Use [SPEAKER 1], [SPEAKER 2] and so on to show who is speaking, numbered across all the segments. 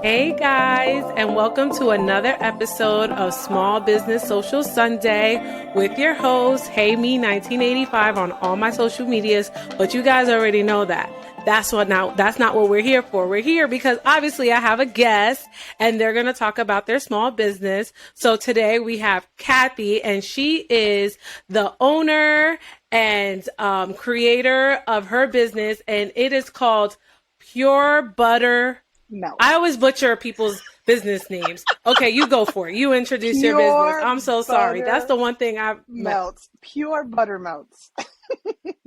[SPEAKER 1] Hey guys, and welcome to another episode of Small Business Social Sunday with your host, Hey Me 1985 on all my social medias, but you guys already know that. That's not what we're here for. We're here because obviously I have a guest and they're going to talk about their small business. So today we have Kathy, and she is the owner and creator of her business, and it is called Pure Butter.
[SPEAKER 2] No.
[SPEAKER 1] I always butcher people's business names. Okay, you go for it. You introduce your business. I'm so sorry. That's the one thing I
[SPEAKER 2] melts. Pure butter melts.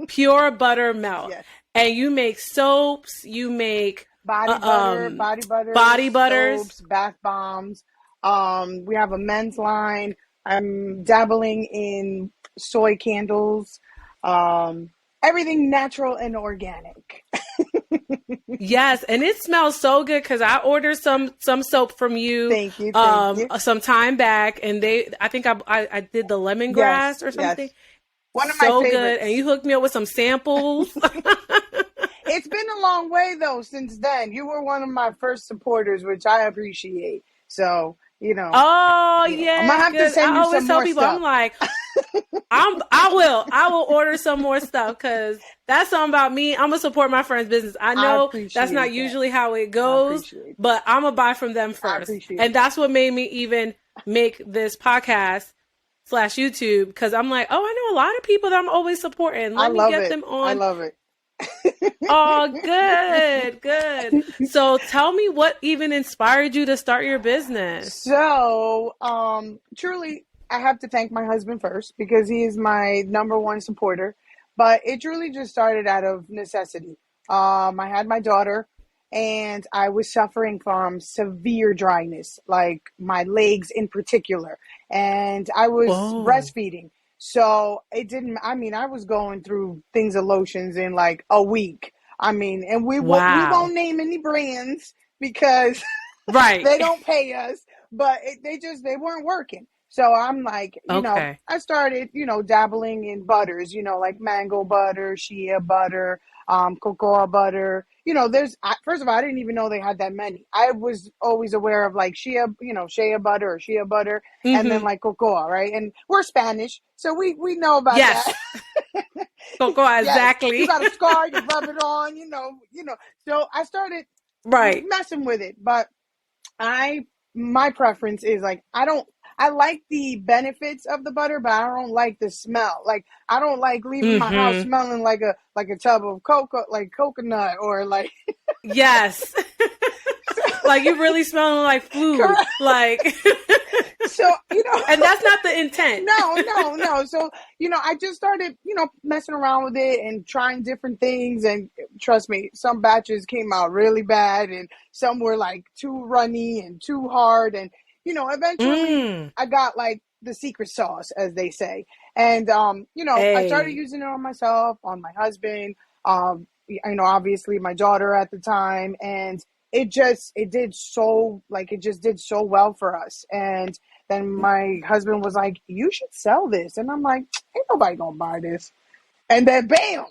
[SPEAKER 1] Pure butter melt.
[SPEAKER 2] Yes.
[SPEAKER 1] And you make soaps. You make
[SPEAKER 2] body butters, soaps, bath bombs. We have a men's line. I'm dabbling in soy candles. Everything natural and organic.
[SPEAKER 1] Yes, and it smells so good because I ordered some soap from you.
[SPEAKER 2] Thank you.
[SPEAKER 1] Some time back, and I think I did the lemongrass or something.
[SPEAKER 2] Yes. One of my favorites.
[SPEAKER 1] Good, and you hooked me up with some samples.
[SPEAKER 2] It's been a long way though since then. You were one of my first supporters, which I appreciate. So you know.
[SPEAKER 1] Oh yeah,
[SPEAKER 2] I'm gonna have to send you some more stuff.
[SPEAKER 1] I'm like, I will order some more stuff because that's something about me. I'm gonna support my friend's business. I know that's not usually how it goes, but I'm gonna buy from them first, and that's what made me even make this podcast / YouTube, because I'm like, oh, I know a lot of people that I'm always supporting. Let me get them on.
[SPEAKER 2] I love it.
[SPEAKER 1] Oh, good. So tell me what even inspired you to start your business.
[SPEAKER 2] So, truly, I have to thank my husband first because he is my number one supporter. But it truly just started out of necessity. I had my daughter and I was suffering from severe dryness, like my legs in particular. And I was breastfeeding. So I was going through things of lotions in like a week. And we won't name any brands because they don't pay us, but they weren't working. So I'm like, I started, dabbling in butters, like mango butter, shea butter, cocoa butter. First of all, I didn't even know they had that many. I was always aware of like shea butter, and then like cocoa, right? And we're Spanish, so we know about that.
[SPEAKER 1] Cocoa, exactly.
[SPEAKER 2] You got a scar, you rub it on, So I started messing with it, but my preference is like I like the benefits of the butter, but I don't like the smell. Like I don't like leaving my house smelling like a tub of coconut or like
[SPEAKER 1] yes. Like you really smelling like food. Correct. Like
[SPEAKER 2] so,
[SPEAKER 1] and that's not the intent.
[SPEAKER 2] No. So, I just started, messing around with it and trying different things. And trust me, some batches came out really bad and some were like too runny and too hard. And, eventually I got like the secret sauce, as they say. And, I started using it on myself, on my husband, obviously my daughter at the time. And it did so well for us. And then my husband was like, you should sell this. And I'm like, ain't nobody gonna buy this. And then bam.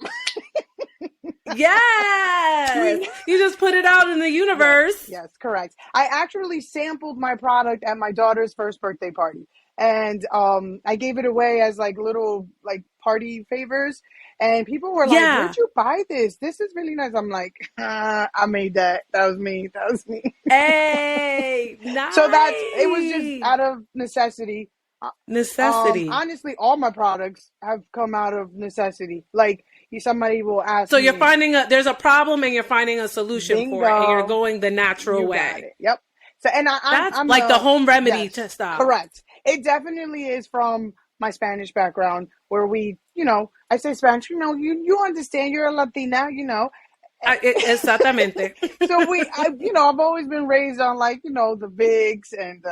[SPEAKER 1] Yes. You just put it out in the universe.
[SPEAKER 2] Yes, correct. I actually sampled my product at my daughter's first birthday party. And I gave it away as like little like party favors. And people were like, where'd you buy this? This is really nice. I'm like, I made that. That was me.
[SPEAKER 1] Hey, nice.
[SPEAKER 2] So it was just out of necessity. Honestly, all my products have come out of necessity. Like somebody will ask.
[SPEAKER 1] So you're finding there's a problem and you're finding a solution for it, and you're going the natural way.
[SPEAKER 2] Yep. So I'm
[SPEAKER 1] like the home remedy style.
[SPEAKER 2] Correct. It definitely is from my Spanish background, where we, I say Spanish, you understand, you're a Latina,
[SPEAKER 1] Exactamente.
[SPEAKER 2] So I've always been raised on like, the Vicks and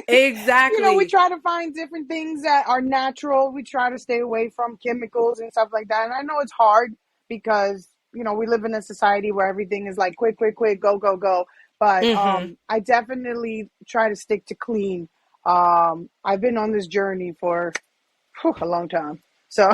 [SPEAKER 1] Exactly.
[SPEAKER 2] We try to find different things that are natural. We try to stay away from chemicals and stuff like that. And I know it's hard because, we live in a society where everything is like quick, go. But I definitely try to stick to clean. I've been on this journey for a long time. So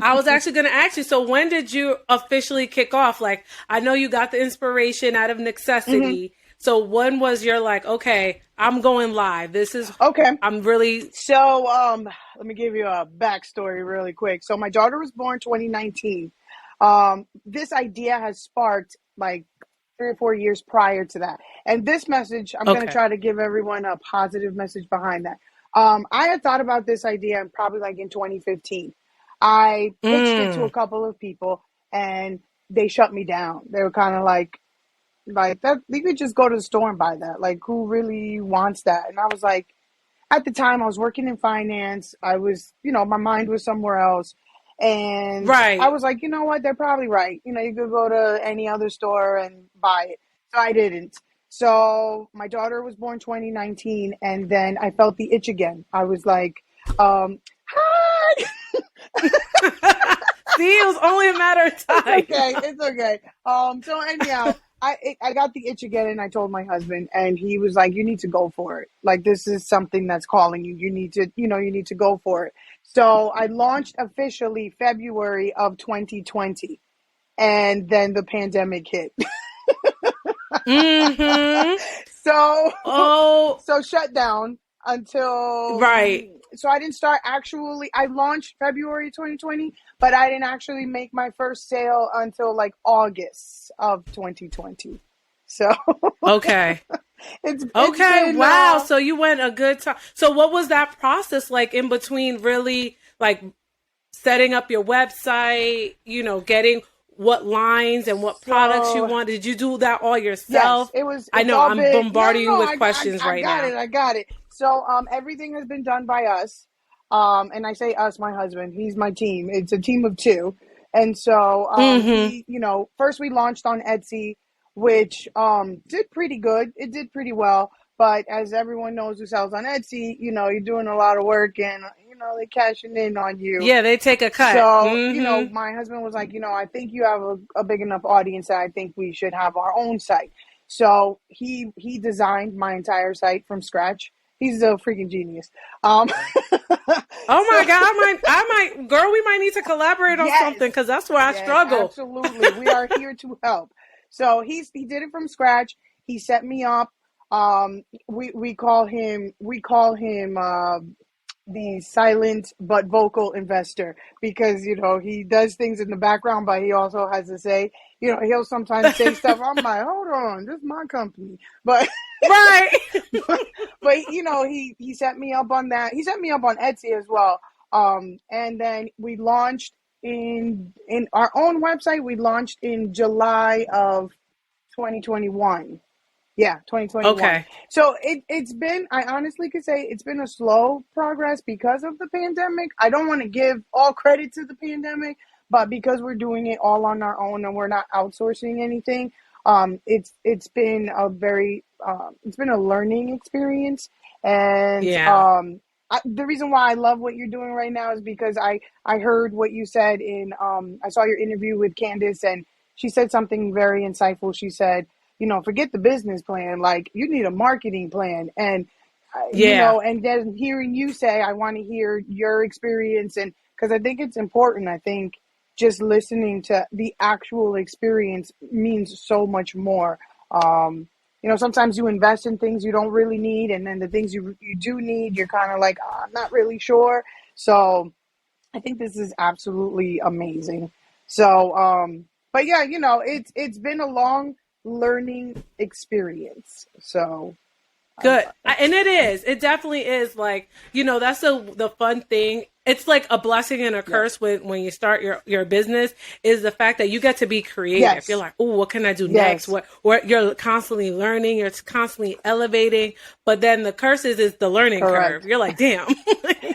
[SPEAKER 1] I was actually going to ask you, so when did you officially kick off? Like, I know you got the inspiration out of
[SPEAKER 2] mhm.
[SPEAKER 1] necessity. So when was your like, okay, I'm going live.
[SPEAKER 2] Okay.
[SPEAKER 1] I'm really,
[SPEAKER 2] So let me give you a backstory really quick. So my daughter was born 2019. This idea has sparked like 3 or 4 years prior to that. And this message, I'm going to
[SPEAKER 1] okay.
[SPEAKER 2] try to give everyone a positive message behind that. I had thought about this idea probably like in 2015. I pitched it to a
[SPEAKER 1] Mm,
[SPEAKER 2] couple of people and they shut me down. They were kind of like that. You could just go to the store and buy that. Like, who really wants that? And I was like, at the time I was working in finance. I was, my mind was somewhere else. And I
[SPEAKER 1] right.
[SPEAKER 2] was like, you know what? They're probably right. You could go to any other store and buy it. So I didn't. So my daughter was born 2019 and then I felt the itch again. I was like, hi.
[SPEAKER 1] See, it was only a matter of
[SPEAKER 2] It's okay.
[SPEAKER 1] time.
[SPEAKER 2] It's okay. So anyhow, I got the itch again, and I told my husband, and he was like, "You need to go for it. Like this is something that's calling you. You need to go for it." So I launched officially February of 2020, and then the pandemic hit.
[SPEAKER 1] Mm-hmm.
[SPEAKER 2] So
[SPEAKER 1] Oh,
[SPEAKER 2] so shut down until
[SPEAKER 1] right.
[SPEAKER 2] so I didn't start actually. I launched February 2020, but I didn't actually make my first sale until like August of 2020. So
[SPEAKER 1] Okay.
[SPEAKER 2] it's
[SPEAKER 1] Okay.
[SPEAKER 2] been
[SPEAKER 1] Wow. So you went a good time. So what was that process like in between really like setting up your website, getting what lines and what products you
[SPEAKER 2] so
[SPEAKER 1] want? Did you do that all
[SPEAKER 2] yes,
[SPEAKER 1] yourself? I
[SPEAKER 2] it's
[SPEAKER 1] know
[SPEAKER 2] all
[SPEAKER 1] I'm
[SPEAKER 2] been no,
[SPEAKER 1] bombarding you
[SPEAKER 2] no,
[SPEAKER 1] with questions
[SPEAKER 2] I
[SPEAKER 1] right
[SPEAKER 2] got it.
[SPEAKER 1] now.
[SPEAKER 2] I got it. So everything has been done by us. And I say us, my husband, he's my team. It's a team of two. And so
[SPEAKER 1] Mm-hmm.
[SPEAKER 2] we, first we launched on Etsy, which did pretty good. It did pretty well. But as everyone knows who sells on Etsy, you're doing a lot of work and they're cashing in on you.
[SPEAKER 1] Yeah, they take a cut.
[SPEAKER 2] So,
[SPEAKER 1] Mm-hmm.
[SPEAKER 2] my husband was like, I think you have a big enough audience that I think we should have our own site. So he designed my entire site from scratch. He's a freaking genius. Um,
[SPEAKER 1] Oh
[SPEAKER 2] so
[SPEAKER 1] my God, girl, we might need to collaborate on
[SPEAKER 2] yes,
[SPEAKER 1] something because that's where I
[SPEAKER 2] yes,
[SPEAKER 1] struggle.
[SPEAKER 2] absolutely. We are here to help. So he did it from scratch. He set me up. We call him the silent but vocal investor because he does things in the background but he also has to say, he'll sometimes say stuff. I'm like, hold on, this is my company. But
[SPEAKER 1] Right.
[SPEAKER 2] but he set me up on that. He set me up on Etsy as well. And then we launched in our own website. We launched in July of 2021. Yeah, 2021.
[SPEAKER 1] Okay.
[SPEAKER 2] So it's been, I honestly could say it's been a slow progress because of the pandemic. I don't want to give all credit to the pandemic, but because we're doing it all on our own and we're not outsourcing anything, it's been it's been a learning experience. And
[SPEAKER 1] Yeah.
[SPEAKER 2] the reason why I love what you're doing right now is because I heard what you said I saw your interview with Candace, and she said something very insightful. She said, forget the business plan. Like, you need a marketing plan. And,
[SPEAKER 1] Yeah.
[SPEAKER 2] and then hearing you say, I want to hear your experience. And because I think it's important, I think just listening to the actual experience means so much more. Sometimes you invest in things you don't really need. And then the things you do need, you're kind of like, oh, I'm not really sure. So I think this is absolutely amazing. So, but yeah, it's been a long learning experience. So,
[SPEAKER 1] Good. And it is. It definitely is like, that's the fun thing. It's like a blessing and a
[SPEAKER 2] yes,
[SPEAKER 1] curse when you start your business is the fact that you get to be creative. You're
[SPEAKER 2] yes,
[SPEAKER 1] like, oh, what can I do next?
[SPEAKER 2] yes,
[SPEAKER 1] What you're constantly learning, you're constantly elevating. But then the curse is the learning curve.
[SPEAKER 2] correct.
[SPEAKER 1] You're like, damn,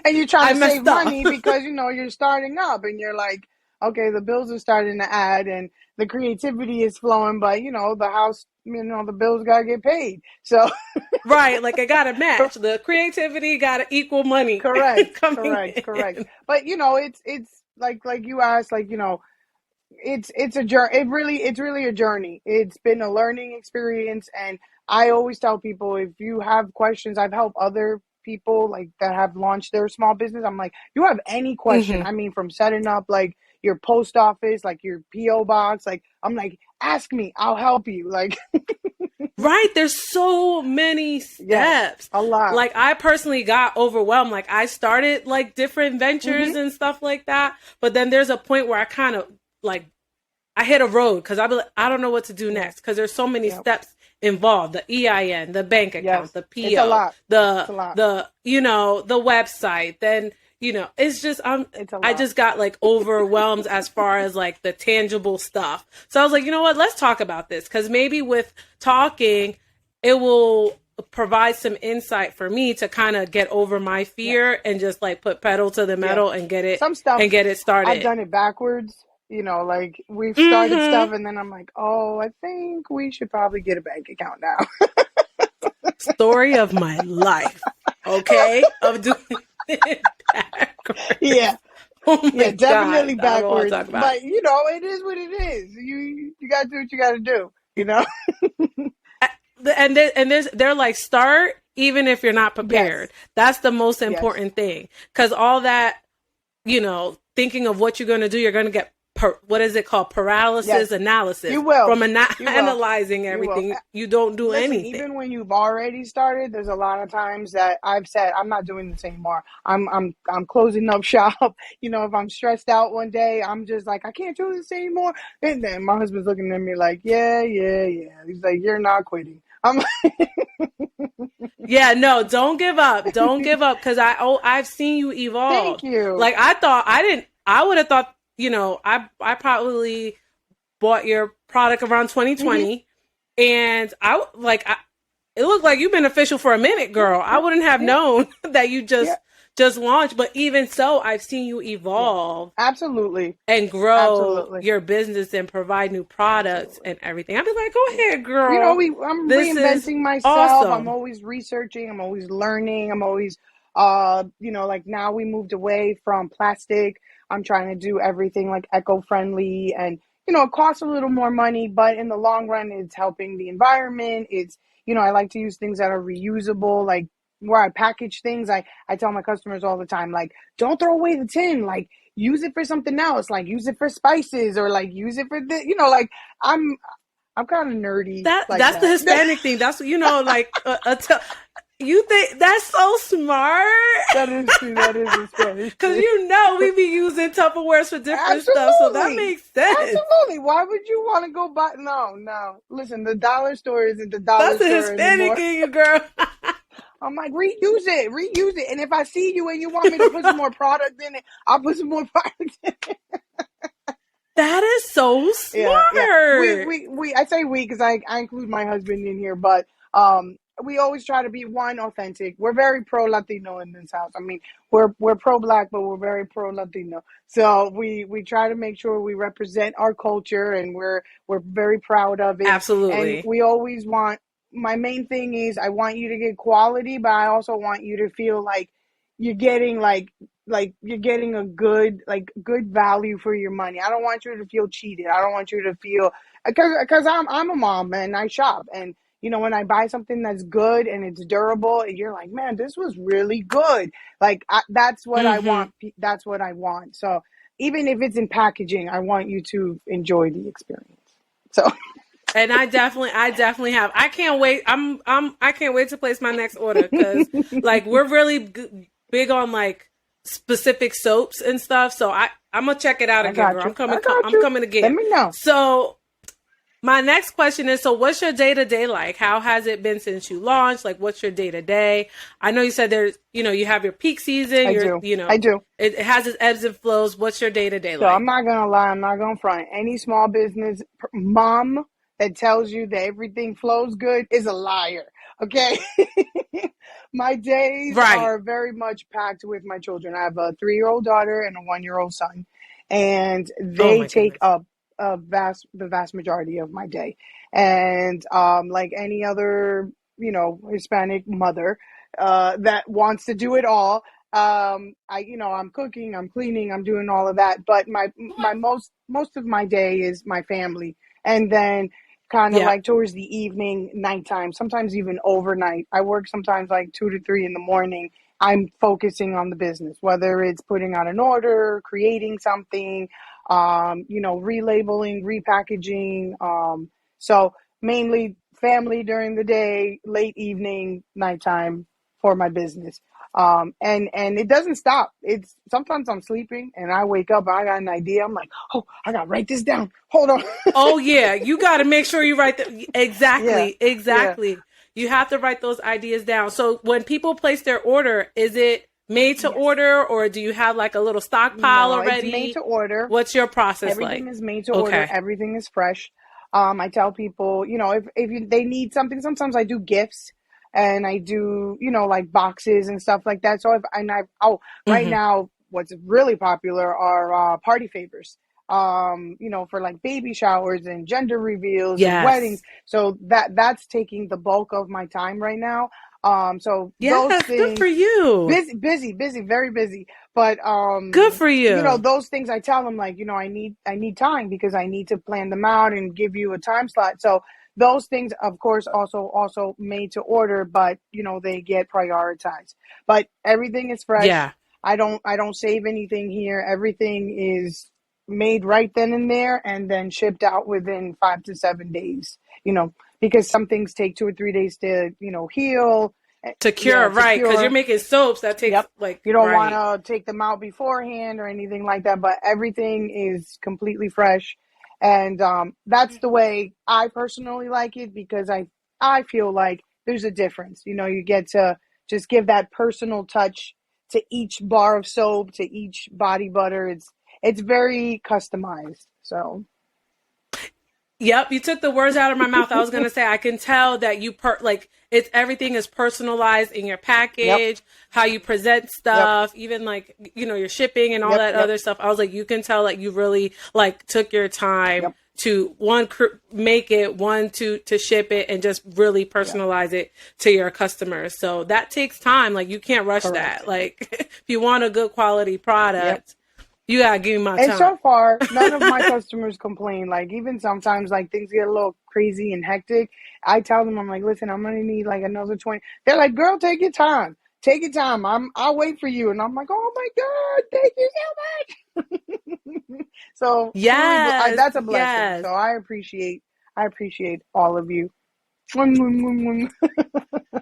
[SPEAKER 2] And you're trying
[SPEAKER 1] I
[SPEAKER 2] to save
[SPEAKER 1] messed up.
[SPEAKER 2] money because you're starting up, and you're like, okay, the bills are starting to add, and the creativity is flowing, but the house, the bills gotta get paid. So,
[SPEAKER 1] Right. Like I gotta match. The creativity gotta equal money
[SPEAKER 2] correct,
[SPEAKER 1] coming
[SPEAKER 2] correct, correct.
[SPEAKER 1] in.
[SPEAKER 2] But it's like you asked, like it's a journey. It's really a journey. It's been a learning experience, and I always tell people, if you have questions, I've helped other people like that have launched their small business, I'm like, you have any question? I mean, from setting up like your post office, like your PO box, like I'm like, ask me, I'll help you. Like,
[SPEAKER 1] Right. There's so many
[SPEAKER 2] yes,
[SPEAKER 1] steps.
[SPEAKER 2] a lot.
[SPEAKER 1] Like I personally got overwhelmed. Like I started like different ventures
[SPEAKER 2] Hmm.
[SPEAKER 1] and stuff like that. But then there's a point where I kind of like I hit a road because I be like, I don't know what to do
[SPEAKER 2] Yeah.
[SPEAKER 1] next because there's so many
[SPEAKER 2] Yeah.
[SPEAKER 1] steps involved: the EIN, the bank account,
[SPEAKER 2] Yes.
[SPEAKER 1] the
[SPEAKER 2] It's a
[SPEAKER 1] PO,
[SPEAKER 2] lot. It's
[SPEAKER 1] the
[SPEAKER 2] a lot.
[SPEAKER 1] the the website. Then it's just
[SPEAKER 2] It's a
[SPEAKER 1] I
[SPEAKER 2] lot.
[SPEAKER 1] just got like overwhelmed as far as like the tangible stuff. So I was like, you know what? Let's talk about this because maybe with talking, it will provide some insight for me to kind of get over my
[SPEAKER 2] Yeah.
[SPEAKER 1] fear and just like put pedal to the
[SPEAKER 2] Yeah.
[SPEAKER 1] metal and
[SPEAKER 2] Some stuff
[SPEAKER 1] get it
[SPEAKER 2] I've
[SPEAKER 1] started.
[SPEAKER 2] done it backwards. Like we've started
[SPEAKER 1] Hmm.
[SPEAKER 2] stuff and then I'm like, oh, I think we should probably get a bank account now.
[SPEAKER 1] Story of my life. Okay? Of doing it backwards.
[SPEAKER 2] Yeah.
[SPEAKER 1] Oh
[SPEAKER 2] Yeah,
[SPEAKER 1] my God.
[SPEAKER 2] definitely
[SPEAKER 1] I don't know what to
[SPEAKER 2] backwards.
[SPEAKER 1] talk about.
[SPEAKER 2] But it is what it is. You gotta do what you gotta do.
[SPEAKER 1] They're like, start even if you're not
[SPEAKER 2] Yes.
[SPEAKER 1] prepared. That's the most
[SPEAKER 2] Yes.
[SPEAKER 1] important thing. Because all that, thinking of what you're going to do, you're going to get what is it called? Paralysis
[SPEAKER 2] Yes.
[SPEAKER 1] analysis
[SPEAKER 2] You will.
[SPEAKER 1] from
[SPEAKER 2] You will.
[SPEAKER 1] analyzing
[SPEAKER 2] You will.
[SPEAKER 1] everything. You don't do
[SPEAKER 2] Listen,
[SPEAKER 1] anything.
[SPEAKER 2] even when you've already started, there's a lot of times that I've said, I'm not doing this anymore. I'm closing up shop. If I'm stressed out one day, I'm just like, I can't do this anymore. And then my husband's looking at me like, yeah, yeah, yeah. He's like, you're not quitting. I'm
[SPEAKER 1] Yeah, no, don't give up. Don't give up because I've seen you
[SPEAKER 2] thank
[SPEAKER 1] evolve.
[SPEAKER 2] you.
[SPEAKER 1] Like I would have thought, I probably bought your product around
[SPEAKER 2] Hmm.
[SPEAKER 1] 2020 and it looked like you've been official for a minute,
[SPEAKER 2] Yeah,
[SPEAKER 1] girl. I
[SPEAKER 2] yeah,
[SPEAKER 1] wouldn't have
[SPEAKER 2] yeah,
[SPEAKER 1] known that you
[SPEAKER 2] yeah,
[SPEAKER 1] just launched, but even so, I've seen you
[SPEAKER 2] yeah.
[SPEAKER 1] evolve
[SPEAKER 2] Absolutely.
[SPEAKER 1] and grow
[SPEAKER 2] Absolutely.
[SPEAKER 1] your business and provide new products
[SPEAKER 2] Absolutely.
[SPEAKER 1] and everything. I'd be like, go
[SPEAKER 2] Yeah.
[SPEAKER 1] ahead, girl.
[SPEAKER 2] I'm
[SPEAKER 1] This is
[SPEAKER 2] reinventing myself. I'm
[SPEAKER 1] awesome.
[SPEAKER 2] always researching. I'm always learning. I'm always, like now we moved away from plastic. I'm trying to do everything like eco-friendly and, it costs a little more money, but in the long run, it's helping the environment. I like to use things that are reusable, like where I package things. I tell my customers all the time, like, don't throw away the tin, like, use it for something else, like use it for spices or like use it for the, like I'm I'm kind of nerdy like
[SPEAKER 1] That's the
[SPEAKER 2] that.
[SPEAKER 1] Hispanic thing. That's like you think that's so smart.
[SPEAKER 2] That is true. That is a Spanish
[SPEAKER 1] Cause
[SPEAKER 2] thing.
[SPEAKER 1] we be using Tupperwares for different stuff, so that
[SPEAKER 2] Absolutely.
[SPEAKER 1] makes sense.
[SPEAKER 2] Absolutely. Why would you want to go buy? No, no. Listen, the dollar store isn't the dollar
[SPEAKER 1] That's a
[SPEAKER 2] store
[SPEAKER 1] Hispanic
[SPEAKER 2] anymore.
[SPEAKER 1] in you, girl.
[SPEAKER 2] I'm like, reuse it. And if I see you and you want me to put some more product in it, I'll put some more product in it.
[SPEAKER 1] That is so
[SPEAKER 2] Yeah, yeah.
[SPEAKER 1] smart.
[SPEAKER 2] I say we because I include my husband in here, but we always try to be one authentic. We're very pro Latino in this house. I mean, we're pro black, but we're very pro Latino. So we try to make sure we represent our culture, and we're very proud of it. And
[SPEAKER 1] Absolutely.
[SPEAKER 2] we always want. My main thing is I want you to get quality, but I also want you to feel like you're getting like you're getting a good value for your money. I don't want you to feel cheated. I don't want you to feel because I'm a mom and I shop, and when I buy something that's good and it's durable, you're like, man, this was really good. Like that's what I
[SPEAKER 1] Hmm.
[SPEAKER 2] want. That's what I want. So even if it's in packaging, I want you to enjoy the experience. So
[SPEAKER 1] And I definitely have. I can't wait. I can't wait to place my next order because, like, we're really big on like specific soaps and stuff. So I'm gonna check it out
[SPEAKER 2] I
[SPEAKER 1] again,
[SPEAKER 2] got
[SPEAKER 1] girl.
[SPEAKER 2] you. I got
[SPEAKER 1] I'm
[SPEAKER 2] you.
[SPEAKER 1] coming
[SPEAKER 2] Let
[SPEAKER 1] again.
[SPEAKER 2] me know.
[SPEAKER 1] So my next question is: so what's your day to day like? How has it been since you launched? Like, what's your day to day? I know you said there's, you have your peak season.
[SPEAKER 2] I do. I do.
[SPEAKER 1] It has its ebbs and flows. What's your day to day
[SPEAKER 2] So I'm
[SPEAKER 1] like?
[SPEAKER 2] not gonna lie, I'm not gonna front. Any small business mom that tells you that everything flows good is a liar. Okay. My days
[SPEAKER 1] Right.
[SPEAKER 2] are very much packed with my children. I have a 3-year-old daughter and a 1-year-old son, and
[SPEAKER 1] Oh
[SPEAKER 2] they
[SPEAKER 1] my
[SPEAKER 2] take
[SPEAKER 1] goodness.
[SPEAKER 2] up the vast majority of my day. And like any other, Hispanic mother that wants to do it all, I'm cooking, I'm cleaning, I'm doing all of that, but my most of my day is my family. And then kind of
[SPEAKER 1] Yeah.
[SPEAKER 2] like towards the evening, nighttime, sometimes even overnight. I work sometimes like 2 to 3 in the morning. I'm focusing on the business, whether it's putting out an order, creating something, relabeling, repackaging. So mainly family during the day, late evening, nighttime for my business. And it doesn't stop. It's sometimes I'm sleeping and I wake up, I got an idea. I'm like, oh, I gotta write this down. Hold on.
[SPEAKER 1] Oh yeah, you got to make sure you write the
[SPEAKER 2] Yeah,
[SPEAKER 1] exactly,
[SPEAKER 2] yeah.
[SPEAKER 1] exactly. You have to write those ideas down. So when people place their order, is it made to
[SPEAKER 2] Yes.
[SPEAKER 1] order or do you have like a little stockpile
[SPEAKER 2] No, it's made
[SPEAKER 1] already?
[SPEAKER 2] to order.
[SPEAKER 1] What's your process
[SPEAKER 2] Everything
[SPEAKER 1] like?
[SPEAKER 2] is made to order.
[SPEAKER 1] Okay.
[SPEAKER 2] Everything is fresh. I tell people, if they need something, sometimes I do gifts and I do, like boxes and stuff like that. So right
[SPEAKER 1] Hmm.
[SPEAKER 2] now, what's really popular are party favors. For like baby showers and gender reveals and weddings.
[SPEAKER 1] Yes.
[SPEAKER 2] So that's taking the bulk of my time right now. So those
[SPEAKER 1] Yes. Good for
[SPEAKER 2] things,
[SPEAKER 1] you.
[SPEAKER 2] busy, busy, busy, very busy. But
[SPEAKER 1] Good for you.
[SPEAKER 2] those things I tell them like, I need time because I need to plan them out and give you a time slot. So those things, of course, also made to order, but they get prioritized. But everything is fresh.
[SPEAKER 1] Yeah.
[SPEAKER 2] I don't save anything here. Everything is made right then and there and then shipped out within 5 to 7 days. Because some things take 2 or 3 days to heal.
[SPEAKER 1] To
[SPEAKER 2] Yeah,
[SPEAKER 1] cure,
[SPEAKER 2] to
[SPEAKER 1] right? Because you're
[SPEAKER 2] cure.
[SPEAKER 1] making soaps that takes
[SPEAKER 2] Yep.
[SPEAKER 1] like
[SPEAKER 2] You don't want
[SPEAKER 1] right.
[SPEAKER 2] to take them out beforehand or anything like that, but everything is completely fresh. And that's the way I personally like it because I feel like there's a difference. You get to just give that personal touch to each bar of soap, to each body butter. It's very customized. So,
[SPEAKER 1] Yep, you took the words out of my mouth. I was gonna say I can tell that like it's everything is personalized in your
[SPEAKER 2] yep,
[SPEAKER 1] package, how you present
[SPEAKER 2] yep,
[SPEAKER 1] stuff, even like your shipping and all
[SPEAKER 2] yep,
[SPEAKER 1] that
[SPEAKER 2] yep,
[SPEAKER 1] other stuff. I was like, you can tell that you really like took your time
[SPEAKER 2] yep,
[SPEAKER 1] to make it, one to ship it, and just really
[SPEAKER 2] yep.
[SPEAKER 1] personalize it to your customers. So that takes time. Like you can't rush that.
[SPEAKER 2] Correct.
[SPEAKER 1] Like if you want a good quality
[SPEAKER 2] Yep.
[SPEAKER 1] product, you gotta give me my
[SPEAKER 2] And
[SPEAKER 1] time.
[SPEAKER 2] so far, none of my customers complain. Like even sometimes like things get a little crazy and hectic. I tell them, I'm like, listen, I'm gonna need like another 20. They're like, girl, take your time. Take your time. I'll wait for you. And I'm like, oh my God, thank you so much. So truly,
[SPEAKER 1] Yes,
[SPEAKER 2] that's a blessing.
[SPEAKER 1] yes.
[SPEAKER 2] So I appreciate all of you. Mwah, mwah,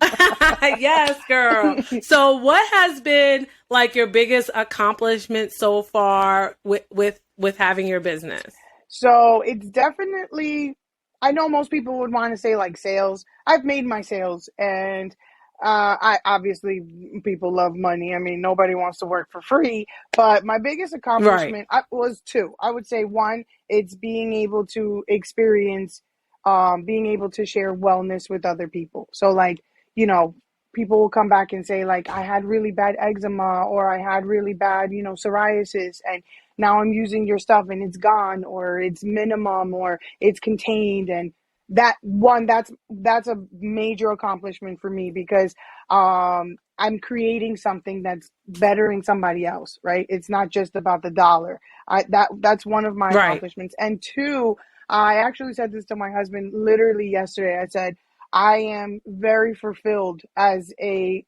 [SPEAKER 2] mwah,
[SPEAKER 1] Yes, girl.
[SPEAKER 2] mwah.
[SPEAKER 1] So, what has been like your biggest accomplishment so far with having your business?
[SPEAKER 2] So it's definitely, I know most people would want to say like sales. I've made my sales and I obviously people love money. I mean, nobody wants to work for free, but my biggest
[SPEAKER 1] Right.
[SPEAKER 2] accomplishment was two. I would say one, it's being able to experience, being able to share wellness with other people. So like, you know, people will come back and say like, I had really bad eczema or I had really bad, psoriasis and now I'm using your stuff and it's gone or it's minimum or it's contained and that's a major accomplishment for me because I'm creating something that's bettering somebody else, right? It's not just about the dollar. That's one of my
[SPEAKER 1] Right.
[SPEAKER 2] accomplishments. And two, I actually said this to my husband literally yesterday. I said I am very fulfilled as a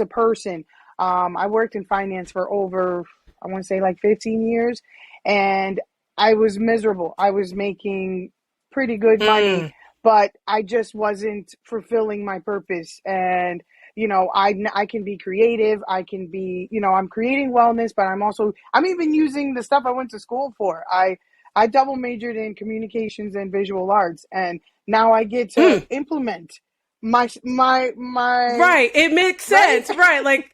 [SPEAKER 2] person. I worked in finance for over, I want to say like 15 years, and I was miserable. I was making pretty good money,
[SPEAKER 1] Mm.
[SPEAKER 2] but I just wasn't fulfilling my purpose. And I can be creative. I can be, I'm creating wellness, but I'm even using the stuff I went to school for. I double majored in communications and visual arts, and now I get to
[SPEAKER 1] Mm.
[SPEAKER 2] implement my
[SPEAKER 1] Right. It makes
[SPEAKER 2] right.
[SPEAKER 1] sense. Right. Like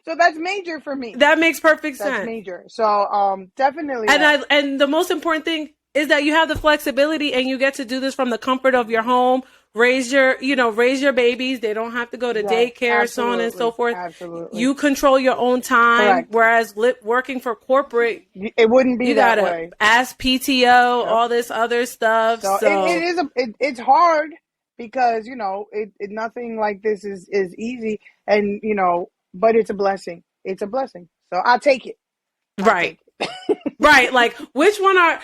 [SPEAKER 2] So that's major for me.
[SPEAKER 1] that makes perfect
[SPEAKER 2] That's
[SPEAKER 1] sense.
[SPEAKER 2] major. So definitely
[SPEAKER 1] And
[SPEAKER 2] that.
[SPEAKER 1] the most important thing is that you have the flexibility and you get to do this from the comfort of your home. Raise your babies. They don't have to go to
[SPEAKER 2] Yes,
[SPEAKER 1] daycare, so on and so
[SPEAKER 2] absolutely,
[SPEAKER 1] forth.
[SPEAKER 2] absolutely.
[SPEAKER 1] You control your own time.
[SPEAKER 2] Correct.
[SPEAKER 1] Whereas working for corporate,
[SPEAKER 2] It wouldn't be
[SPEAKER 1] you
[SPEAKER 2] that
[SPEAKER 1] gotta
[SPEAKER 2] way.
[SPEAKER 1] ask PTO,
[SPEAKER 2] Yep.
[SPEAKER 1] all this other stuff.
[SPEAKER 2] So it
[SPEAKER 1] So
[SPEAKER 2] is it's hard because nothing like this is easy, and but it's a blessing. It's a blessing. So I'll take it. I'll
[SPEAKER 1] right,
[SPEAKER 2] take it.
[SPEAKER 1] right. Like which one are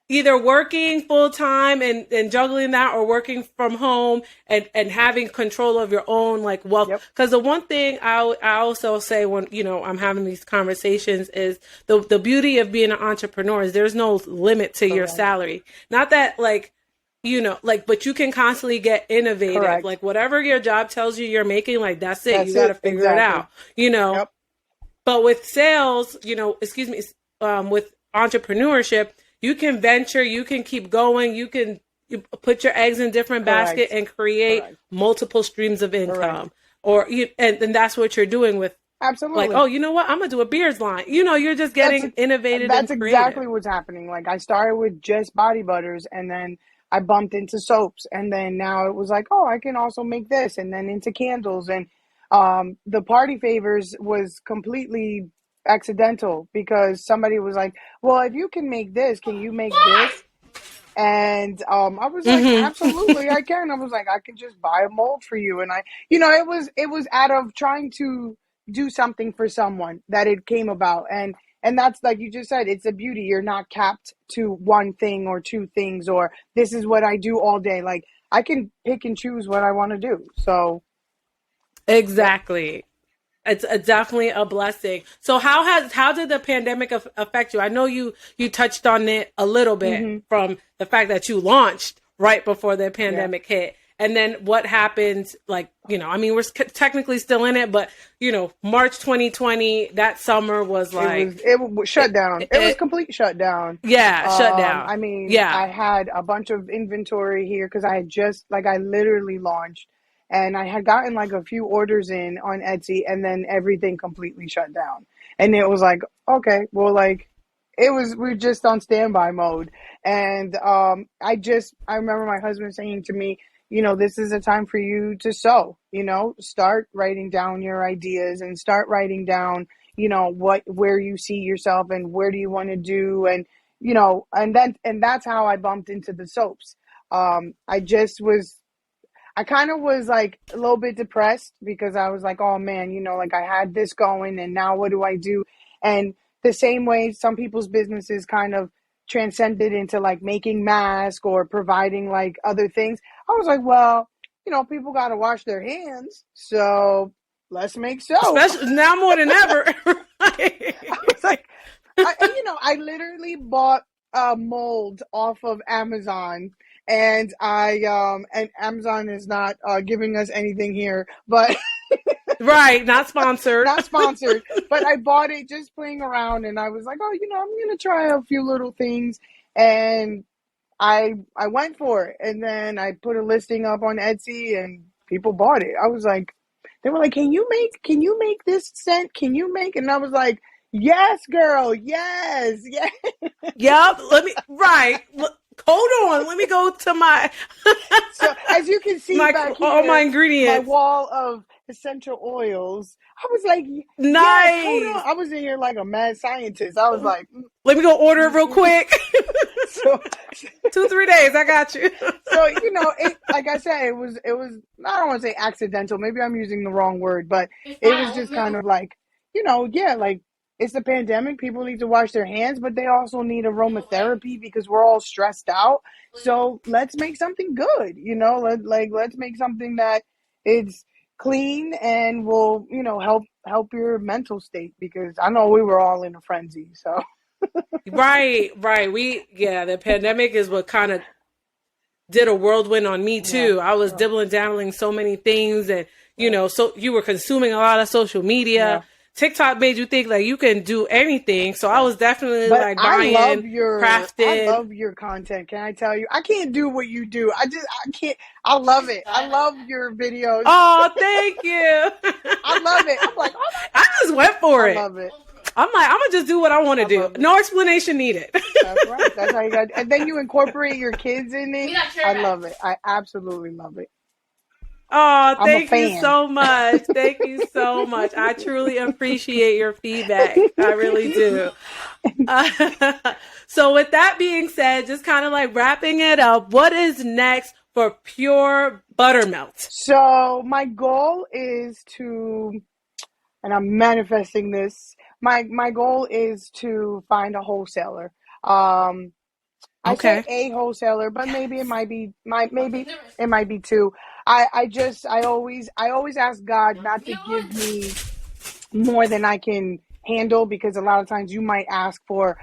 [SPEAKER 1] either working full time and juggling that, or working from home and having control of your own like wealth.
[SPEAKER 2] Yep.
[SPEAKER 1] Because the one thing I also say when, I'm having these conversations is the beauty of being an entrepreneur is there's no limit to your
[SPEAKER 2] Correct.
[SPEAKER 1] salary. Not that like, but you can constantly get innovative.
[SPEAKER 2] Correct.
[SPEAKER 1] Like whatever your job tells you you're making, like that's it.
[SPEAKER 2] That's
[SPEAKER 1] You got to
[SPEAKER 2] it.
[SPEAKER 1] figure it
[SPEAKER 2] Exactly.
[SPEAKER 1] out,
[SPEAKER 2] Yep.
[SPEAKER 1] But with sales, with entrepreneurship, you can venture, you can keep going, you put your eggs in different basket
[SPEAKER 2] Correct.
[SPEAKER 1] and create
[SPEAKER 2] Correct.
[SPEAKER 1] multiple streams of income.
[SPEAKER 2] Correct.
[SPEAKER 1] And that's what you're doing with like,
[SPEAKER 2] Absolutely.
[SPEAKER 1] oh, you know what? I'm gonna do a beers line. You're just getting innovative
[SPEAKER 2] That's
[SPEAKER 1] and creative.
[SPEAKER 2] exactly what's happening. Like I started with just body butters, and then I bumped into soaps, and then now it was like, oh, I can also make this, and then into candles, and the party favors was completely accidental because somebody was like, well, if you can make this, can you make this? And I was like, absolutely, I can. I was like, I can just buy a mold for you. And it was out of trying to do something for someone that it came about. And that's like you just said, it's a beauty. You're not capped to one thing or two things, or this is what I do all day. Like I can pick and choose what I want to do. So, yep.
[SPEAKER 1] Exactly. It's definitely a blessing. So how did the pandemic affect you? I know you touched on it a little bit
[SPEAKER 2] Mm-hmm.
[SPEAKER 1] from the fact that you launched right before the
[SPEAKER 2] Yeah.
[SPEAKER 1] pandemic hit. And then what happened, like, we're technically still in it, but, March 2020, that summer was like,
[SPEAKER 2] It was shut down. It was
[SPEAKER 1] it
[SPEAKER 2] complete shutdown.
[SPEAKER 1] yeah, shut down.
[SPEAKER 2] I mean,
[SPEAKER 1] Yeah.
[SPEAKER 2] I had a bunch of inventory here because I had just like I literally launched, and I had gotten like a few orders in on Etsy, and then everything completely shut down. And it was like, okay, well, like we were just on standby mode. And I remember my husband saying to me, this is a time for you to sow, start writing down your ideas and start writing down, where you see yourself and where do you want to do. And, and that's how I bumped into the soaps. I just was I kind of was like a little bit depressed because I was like, oh man, like I had this going and now what do I do? And the same way some people's businesses kind of transcended into like making masks or providing like other things. I was like, well, people got to wash their hands. So let's make soap.
[SPEAKER 1] Especially now more than ever.
[SPEAKER 2] I was like, I literally bought a mold off of Amazon, and and Amazon is not giving us anything here, but
[SPEAKER 1] Right, not sponsored.
[SPEAKER 2] not sponsored. But I bought it just playing around, and I was like, oh, I'm gonna try a few little things, and I went for it, and then I put a listing up on Etsy, and people bought it. I was like, they were like, can you make this scent? Can you make? And I was like, yes, girl, yes, yes.
[SPEAKER 1] Yep. Right. Hold on. Let me go to my
[SPEAKER 2] So as you can see back
[SPEAKER 1] all my
[SPEAKER 2] here, my
[SPEAKER 1] ingredients.
[SPEAKER 2] wall of essential oils. I was like, yes, hold
[SPEAKER 1] Nice.
[SPEAKER 2] on. I was in here like a mad scientist. I was like,
[SPEAKER 1] Let me go order it real quick.
[SPEAKER 2] so
[SPEAKER 1] 2-3 days. I got you.
[SPEAKER 2] so it, like I said, it was I don't want to say accidental, maybe I'm using the wrong word, but it was just kind of like, yeah, like it's the pandemic, people need to wash their hands, but they also need aromatherapy because we're all stressed out. So let's make something good, let's make something that is clean and will, help your mental state, because I know we were all in a frenzy. So
[SPEAKER 1] Right. The pandemic is what kind of did a whirlwind on me
[SPEAKER 2] yeah.
[SPEAKER 1] too. I was dibbling dabbling so many things, and so you were consuming a lot of social media.
[SPEAKER 2] Yeah.
[SPEAKER 1] TikTok made you think like you can do anything. So I was definitely
[SPEAKER 2] But
[SPEAKER 1] like buying,
[SPEAKER 2] I
[SPEAKER 1] crafting.
[SPEAKER 2] love your content. Can I tell you? I can't do what you do. I can't. I love it. I love your videos.
[SPEAKER 1] Oh, thank you.
[SPEAKER 2] I love it. I'm like, oh my
[SPEAKER 1] I just went for
[SPEAKER 2] God.
[SPEAKER 1] it.
[SPEAKER 2] I love it.
[SPEAKER 1] I'm like, I'm gonna just do what I want to do.
[SPEAKER 2] love it.
[SPEAKER 1] No explanation needed.
[SPEAKER 2] That's right. That's how you got. And then you incorporate your kids in it. I love it. I absolutely love it.
[SPEAKER 1] Oh,
[SPEAKER 2] I'm a
[SPEAKER 1] thank you
[SPEAKER 2] fan.
[SPEAKER 1] so much. Thank you so much. I truly appreciate your feedback. I really do. So with that being said, just kind of like wrapping it up, what is next for Pure Buttermelt?
[SPEAKER 2] So my goal is to, and I'm manifesting this. My goal is to find a wholesaler. I say
[SPEAKER 1] Okay.
[SPEAKER 2] a wholesaler, but maybe it might be maybe it might be two. I always ask God not to give me more than I can handle, because a lot of times you might ask for,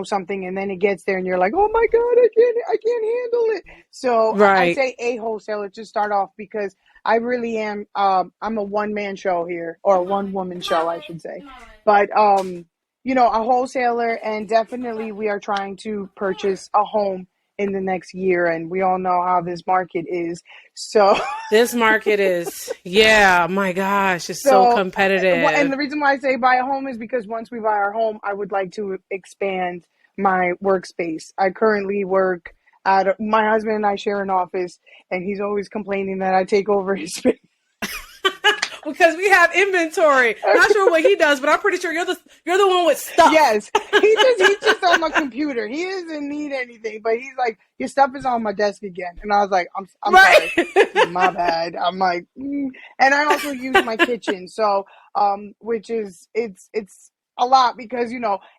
[SPEAKER 2] something, and then it gets there and you're like, oh my God, I can't handle it. So I
[SPEAKER 1] Right.
[SPEAKER 2] say a wholesaler to start off, because I really am, I'm a one man show here, or a one woman show, I should say. But, a wholesaler, and definitely we are trying to purchase a home in the next year, and we all know how this market is. So
[SPEAKER 1] This market is, yeah, my gosh, it's so
[SPEAKER 2] So, and
[SPEAKER 1] competitive.
[SPEAKER 2] the reason why I say buy a home is because once we buy our home, I would like to expand my workspace. I currently work my husband and I share an office, and he's always complaining that I take over his space.
[SPEAKER 1] Because we have inventory. Not sure what he does, but I'm pretty sure you're the one with stuff.
[SPEAKER 2] Yes, he's just on my computer. He doesn't need anything, but he's like, your stuff is on my desk again, and I was like, I'm sorry,
[SPEAKER 1] Right.
[SPEAKER 2] my bad. I'm like, and I also use my kitchen, so which is it's a lot, because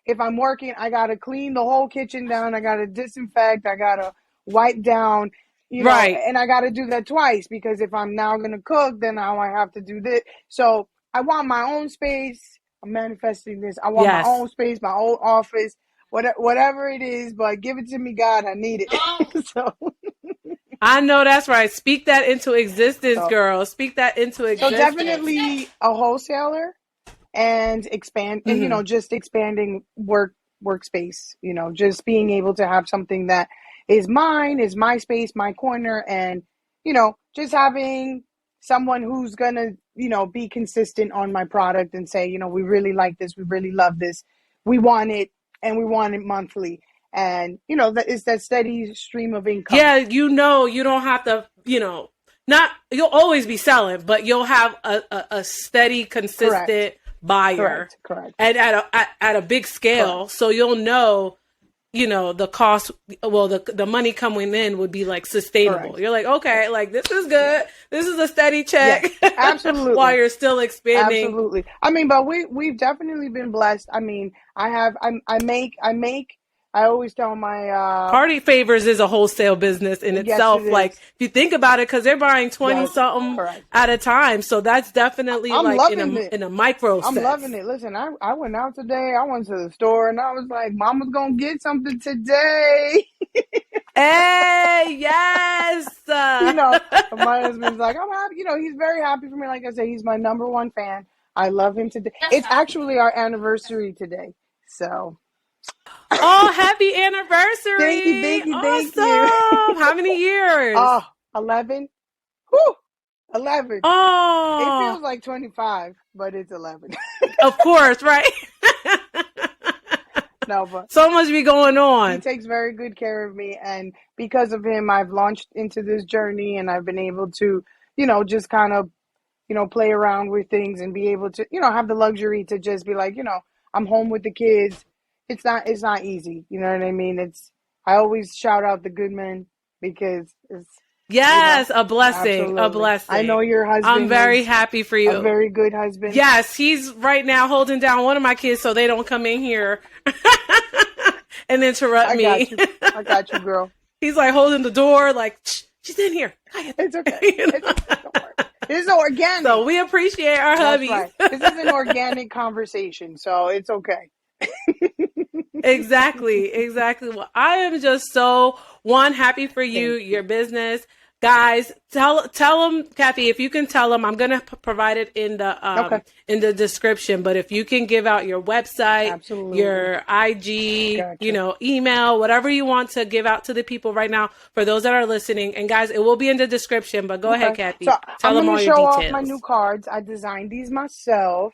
[SPEAKER 2] if I'm working, I gotta clean the whole kitchen down, I gotta disinfect, I gotta wipe down.
[SPEAKER 1] Right.
[SPEAKER 2] And I got to do that twice, because if I'm now going to cook, then now I have to do this. So I want my own space. I'm manifesting this. I want my
[SPEAKER 1] Yes.
[SPEAKER 2] own space, my own office, whatever it is, but give it to me, God. I need it. so,
[SPEAKER 1] I know that's right. Speak that into existence,
[SPEAKER 2] so,
[SPEAKER 1] girl. Speak that into
[SPEAKER 2] so
[SPEAKER 1] existence.
[SPEAKER 2] definitely a wholesaler, and expand, and
[SPEAKER 1] Hmm.
[SPEAKER 2] just expanding workspace. Just being able to have something that is mine, is my space, my corner, and just having someone who's gonna be consistent on my product and say, we really like this, we really love this, we want it, and we want it monthly, and that is that steady stream of income.
[SPEAKER 1] Yeah, you don't have to, not, you'll always be selling, but you'll have a steady,
[SPEAKER 2] Correct,
[SPEAKER 1] consistent buyer,
[SPEAKER 2] correct, correct,
[SPEAKER 1] and at a big scale.
[SPEAKER 2] correct,
[SPEAKER 1] So you'll know, the cost, well, the money coming in would be like sustainable.
[SPEAKER 2] correct.
[SPEAKER 1] You're like, okay, like this is good.
[SPEAKER 2] Yes,
[SPEAKER 1] This is a steady check
[SPEAKER 2] yes,
[SPEAKER 1] while
[SPEAKER 2] absolutely.
[SPEAKER 1] you're still expanding.
[SPEAKER 2] Absolutely. I mean, but we've definitely been blessed. I mean, I always tell my
[SPEAKER 1] Party Favors is a wholesale business in
[SPEAKER 2] yes, it
[SPEAKER 1] itself. Like
[SPEAKER 2] is.
[SPEAKER 1] if you think about it, because they're buying 20
[SPEAKER 2] Yes,
[SPEAKER 1] something
[SPEAKER 2] correct.
[SPEAKER 1] at a time, so that's definitely
[SPEAKER 2] I'm
[SPEAKER 1] like
[SPEAKER 2] loving it.
[SPEAKER 1] in a micro
[SPEAKER 2] I'm
[SPEAKER 1] sense.
[SPEAKER 2] loving it. Listen, I went out today. I went to the store, and I was like, Mama's gonna get something today.
[SPEAKER 1] Hey, yes.
[SPEAKER 2] you know, my husband's like, I'm happy. He's very happy for me. Like I said, he's my number one fan. I love him today. It's actually our anniversary today. So
[SPEAKER 1] Oh, happy
[SPEAKER 2] thank you,
[SPEAKER 1] anniversary!
[SPEAKER 2] thank you, thank you.
[SPEAKER 1] Awesome. How many years?
[SPEAKER 2] Oh, 11. Whew, 11. It
[SPEAKER 1] Oh,
[SPEAKER 2] feels like 25, but it's 11.
[SPEAKER 1] of course, right?
[SPEAKER 2] No, but
[SPEAKER 1] So much be going
[SPEAKER 2] he
[SPEAKER 1] on.
[SPEAKER 2] takes very good care of me. And because of him, I've launched into this journey, and I've been able to, just kind of, play around with things, and be able to, have the luxury to just be like, I'm home with the kids. It's not easy. You know what I mean? I always shout out the good men, because it's,
[SPEAKER 1] Yes, a blessing, a
[SPEAKER 2] absolutely. I know
[SPEAKER 1] blessing.
[SPEAKER 2] your
[SPEAKER 1] I'm
[SPEAKER 2] husband
[SPEAKER 1] very
[SPEAKER 2] is
[SPEAKER 1] happy for
[SPEAKER 2] a
[SPEAKER 1] you.
[SPEAKER 2] very good husband.
[SPEAKER 1] Yes, he's right now holding down one of my kids so they don't come in here and interrupt
[SPEAKER 2] I got
[SPEAKER 1] me.
[SPEAKER 2] you. I got you, girl.
[SPEAKER 1] He's like holding the door, like, "Shh, she's in here."
[SPEAKER 2] It's okay.
[SPEAKER 1] You
[SPEAKER 2] It's
[SPEAKER 1] know?
[SPEAKER 2] okay. Don't worry. This is organic.
[SPEAKER 1] So we appreciate our
[SPEAKER 2] That's
[SPEAKER 1] hubbies.
[SPEAKER 2] right. This is an organic conversation, so it's okay.
[SPEAKER 1] Exactly, exactly. Well, I am just so happy for you,
[SPEAKER 2] Thank
[SPEAKER 1] your
[SPEAKER 2] you.
[SPEAKER 1] business, guys. Tell them, Kathy, if you can tell them. I'm gonna provide it
[SPEAKER 2] Okay.
[SPEAKER 1] in the description. But if you can give out your website,
[SPEAKER 2] Absolutely.
[SPEAKER 1] your IG,
[SPEAKER 2] Gotcha.
[SPEAKER 1] email, whatever you want to give out to the people right now for those that are listening. And guys, it will be in the description. But go ahead,
[SPEAKER 2] Okay.
[SPEAKER 1] Kathy.
[SPEAKER 2] So
[SPEAKER 1] Tell
[SPEAKER 2] I'm
[SPEAKER 1] them
[SPEAKER 2] going
[SPEAKER 1] all
[SPEAKER 2] to
[SPEAKER 1] your
[SPEAKER 2] show off my new
[SPEAKER 1] details.
[SPEAKER 2] cards. I designed these myself.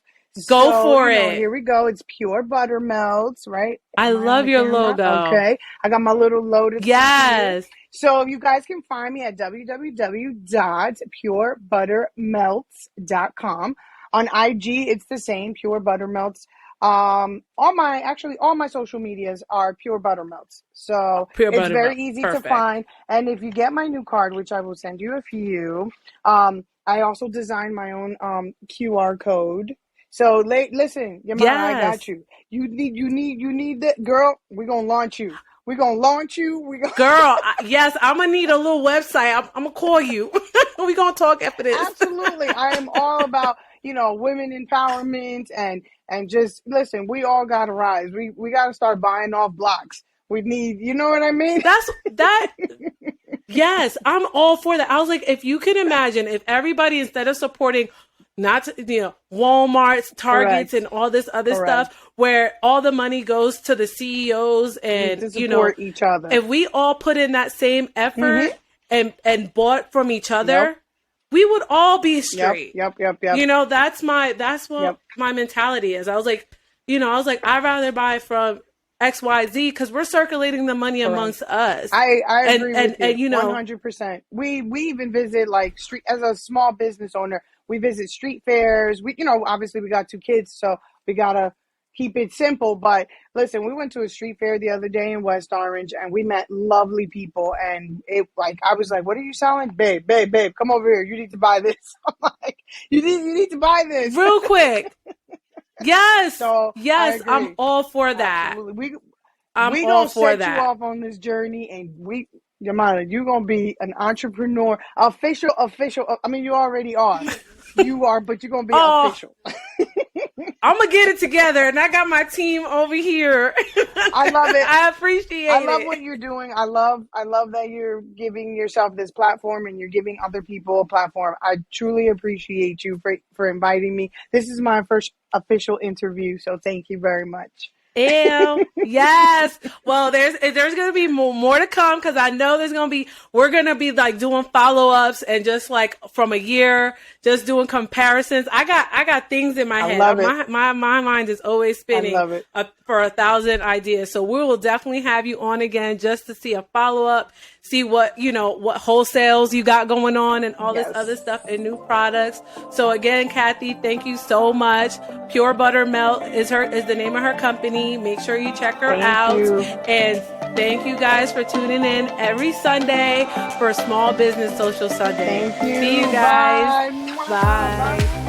[SPEAKER 1] Go
[SPEAKER 2] So,
[SPEAKER 1] for it.
[SPEAKER 2] here we go. It's pure buttermelts, right?
[SPEAKER 1] I
[SPEAKER 2] Am I on
[SPEAKER 1] love
[SPEAKER 2] the
[SPEAKER 1] your
[SPEAKER 2] camera?
[SPEAKER 1] logo.
[SPEAKER 2] Okay. I got my little lotus here.
[SPEAKER 1] Yes.
[SPEAKER 2] So you guys can find me at www.purebuttermelts.com. On IG, it's the same, Pure Buttermelts. All my social medias are Pure Buttermelts. So
[SPEAKER 1] Pure
[SPEAKER 2] it's
[SPEAKER 1] buttermilk.
[SPEAKER 2] very easy to
[SPEAKER 1] Perfect.
[SPEAKER 2] find. And if you get my new card, which I will send you a few, I also designed my own QR code. So listen, Yamara, I
[SPEAKER 1] Yes.
[SPEAKER 2] got you. You need that girl. We're gonna launch you. We gonna launch you.
[SPEAKER 1] Girl, yes, I'm gonna need a little website. I'm gonna call you. We gonna talk after this.
[SPEAKER 2] Absolutely. I am all about, women empowerment and just listen, we all gotta rise. We gotta start buying off blocks. We need, you know what I mean?
[SPEAKER 1] That yes, I'm all for that. I was like, if you can imagine if everybody, instead of supporting not Walmart's, Targets,
[SPEAKER 2] Correct.
[SPEAKER 1] and all this other
[SPEAKER 2] Correct.
[SPEAKER 1] stuff where all the money goes to the CEOs
[SPEAKER 2] We need
[SPEAKER 1] and
[SPEAKER 2] to support each other.
[SPEAKER 1] if we all put in that same effort and bought from each other,
[SPEAKER 2] Yep.
[SPEAKER 1] we would all be straight.
[SPEAKER 2] Yep.
[SPEAKER 1] That's what my mentality is. I was like, I'd rather buy from XYZ because we're circulating the money amongst us.
[SPEAKER 2] I agree with you.
[SPEAKER 1] And
[SPEAKER 2] 100%. We even visit like street, as a small business owner, we visit street fairs. We, obviously we got 2 kids, so we gotta keep it simple. But listen, we went to a street fair the other day in West Orange and we met lovely people. And I was like, what are you selling? Babe, come over here. You need to buy this. I'm like, you need to buy this.
[SPEAKER 1] Real quick. Yes.
[SPEAKER 2] So
[SPEAKER 1] yes, I'm all for that.
[SPEAKER 2] Absolutely.
[SPEAKER 1] I'm
[SPEAKER 2] we
[SPEAKER 1] all
[SPEAKER 2] gonna
[SPEAKER 1] for
[SPEAKER 2] set
[SPEAKER 1] that.
[SPEAKER 2] you off on this journey, and Yamana, you're gonna be an entrepreneur, official. I mean, you already are. You are, but you're gonna be official.
[SPEAKER 1] I'm gonna get it together, and I got my team over here.
[SPEAKER 2] I love it.
[SPEAKER 1] I appreciate it.
[SPEAKER 2] I love what you're doing. I love that you're giving yourself this platform and you're giving other people a platform. I truly appreciate you for inviting me. This is my first official interview, so thank you very much.
[SPEAKER 1] Ew. Yes. Well, there's going to be more to come because I know we're going to be like doing follow-ups and just like from a year, just doing comparisons. I got things in my head.
[SPEAKER 2] Love it.
[SPEAKER 1] My mind is always spinning for 1,000 ideas. So we will definitely have you on again just to see a follow-up, see what wholesales you got going on and all this other stuff and new products. So again, Kathy, thank you so much. Pure Buttermelt is the name of her company. Make sure you check her out. And thank you guys for tuning in every Sunday for Small Business Social Sunday.
[SPEAKER 2] Thank you.
[SPEAKER 1] See you guys.
[SPEAKER 2] Bye.
[SPEAKER 1] Bye.